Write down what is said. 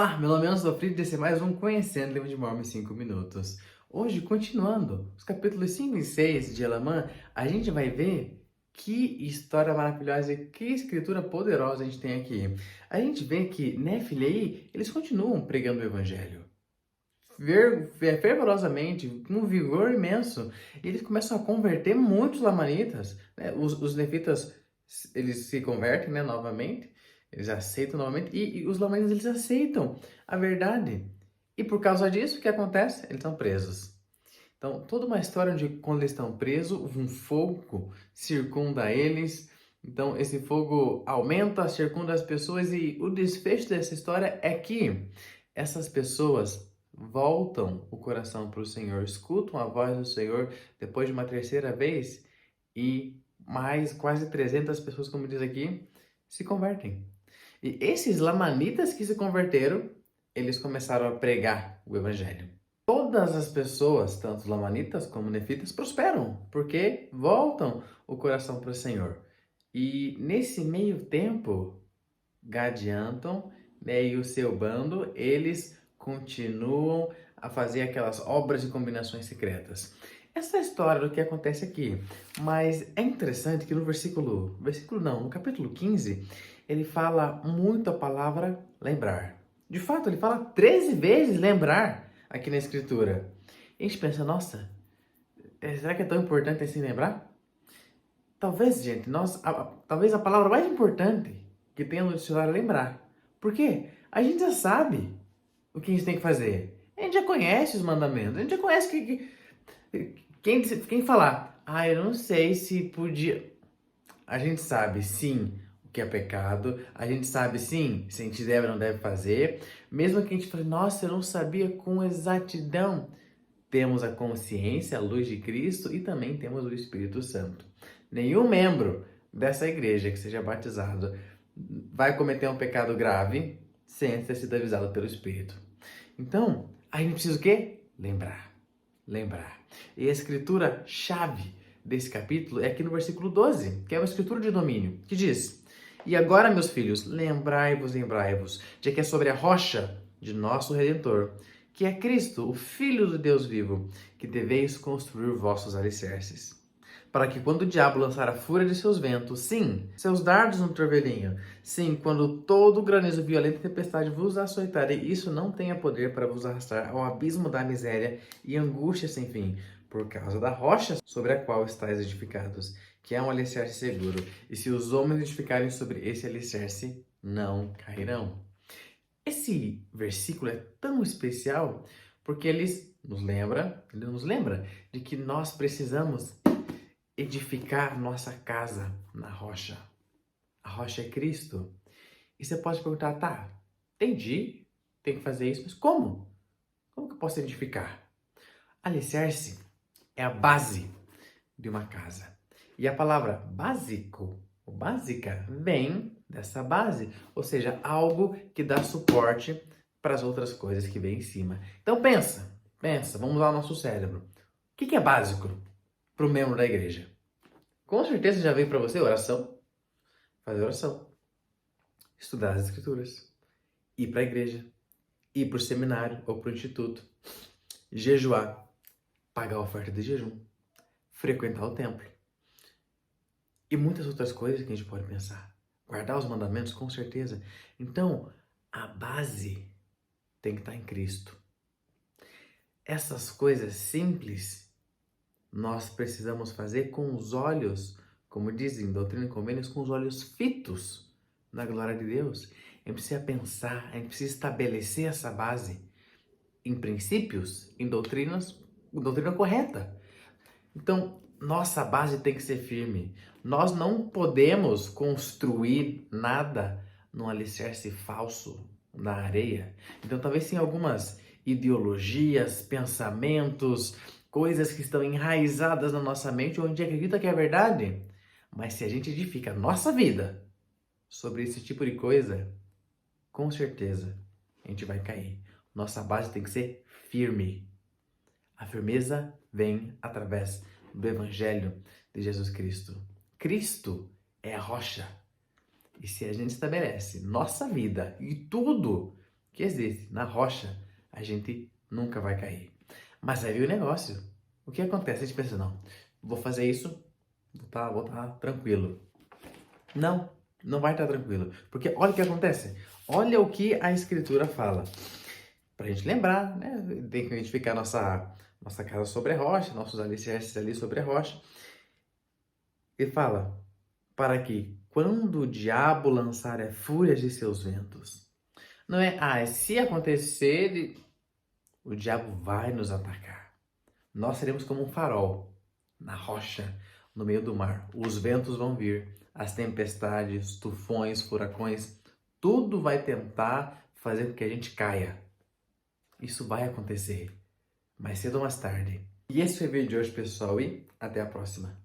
Olá, meu nome é Ana Sofrido e esse é mais um Conhecendo o Livro de Mormon em 5 minutos. Hoje, continuando os capítulos 5 e 6 de Elamã, a gente vai ver que história maravilhosa e que escritura poderosa a gente tem aqui. A gente vê que Néfili aí, eles continuam pregando o evangelho fervorosamente, com um vigor imenso. E eles começam a converter muitos lamanitas, né? Os nefitas, eles se convertem, né, novamente, eles aceitam novamente, e os lamanitas, eles aceitam a verdade. E por causa disso, o que acontece? Eles estão presos. Então, toda uma história onde quando eles estão presos, um fogo circunda eles. Então, esse fogo aumenta, circunda as pessoas e o desfecho dessa história é que essas pessoas voltam o coração para o Senhor, escutam a voz do Senhor depois de uma terceira vez e mais quase 300 pessoas, como diz aqui, se convertem. E esses lamanitas que se converteram, eles começaram a pregar o evangelho. Todas as pessoas, tanto lamanitas como nefitas, prosperam, porque voltam o coração para o Senhor. E nesse meio tempo, Gadianton, né, e o seu bando, eles continuam a fazer aquelas obras e combinações secretas. Essa é a história do que acontece aqui, mas é interessante que no capítulo 15, ele fala muito a palavra lembrar. De fato, ele fala 13 vezes lembrar aqui na escritura. E a gente pensa, nossa, será que é tão importante assim lembrar? Talvez, gente, talvez a palavra mais importante que tenha no dicionário é lembrar. Por quê? A gente já sabe o que a gente tem que fazer. A gente já conhece os mandamentos. A gente já conhece quem falar, eu não sei se podia. A gente sabe, sim, o que é pecado. A gente sabe, sim, se a gente deve ou não deve fazer. Mesmo que a gente fale, nossa, eu não sabia com exatidão. Temos a consciência, a luz de Cristo e também temos o Espírito Santo. Nenhum membro dessa igreja que seja batizado vai cometer um pecado grave sem ter sido avisado pelo Espírito. Então, a gente precisa o quê? Lembrar. Lembrar. E a escritura chave desse capítulo é aqui no versículo 12, que é uma escritura de domínio, que diz: E agora, meus filhos, lembrai-vos, de que é sobre a rocha de nosso Redentor, que é Cristo, o Filho do Deus vivo, que deveis construir vossos alicerces. Para que quando o diabo lançar a fúria de seus ventos, sim, seus dardos no torvelinho, sim, quando todo granizo violento e tempestade vos açoitar, e isso não tenha poder para vos arrastar ao abismo da miséria e angústia sem fim, por causa da rocha sobre a qual estáis edificados, que é um alicerce seguro, e se os homens edificarem sobre esse alicerce, não cairão. Esse versículo é tão especial porque ele nos lembra de que nós precisamos edificar nossa casa na rocha. A rocha é Cristo. E você pode perguntar, tá, entendi, tem que fazer isso, mas como? Como que eu posso edificar? Alicerce é a base de uma casa. E a palavra básico, ou básica, vem dessa base, ou seja, algo que dá suporte para as outras coisas que vem em cima. Então pensa, vamos lá no nosso cérebro. O que é básico para o membro da igreja? Com certeza já veio para você oração, fazer oração, estudar as escrituras, ir para a igreja, ir para o seminário ou para o instituto, jejuar, pagar a oferta de jejum, frequentar o templo e muitas outras coisas que a gente pode pensar. Guardar os mandamentos, com certeza. Então, a base tem que estar em Cristo. Essas coisas simples nós precisamos fazer com os olhos, como dizem Doutrina e Convênios, com os olhos fitos na glória de Deus. A gente precisa pensar, a gente precisa estabelecer essa base em princípios, em doutrina correta. Então, nossa base tem que ser firme. Nós não podemos construir nada num alicerce falso na areia. Então, talvez tenha algumas ideologias, pensamentos, coisas que estão enraizadas na nossa mente, onde a gente acredita que é verdade. Mas se a gente edifica a nossa vida sobre esse tipo de coisa, com certeza a gente vai cair. Nossa base tem que ser firme. A firmeza vem através do Evangelho de Jesus Cristo. Cristo é a rocha. E se a gente estabelece nossa vida e tudo que existe. Na rocha, a gente nunca vai cair. Mas aí vem o negócio. O que acontece? A gente pensa, não, vou fazer isso, vou tá tranquilo. Não, não vai estar tranquilo. Porque olha o que acontece. Olha o que a escritura fala. Pra gente lembrar, né? Tem que edificar nossa casa sobre a rocha, nossos alicerces ali sobre a rocha. Ele fala, para que quando o diabo lançar a fúria de seus ventos. Não é, se acontecer, o diabo vai nos atacar. Nós seremos como um farol na rocha, no meio do mar. Os ventos vão vir, as tempestades, tufões, furacões, tudo vai tentar fazer com que a gente caia. Isso vai acontecer, mais cedo ou mais tarde. E esse foi o vídeo de hoje, pessoal, e até a próxima.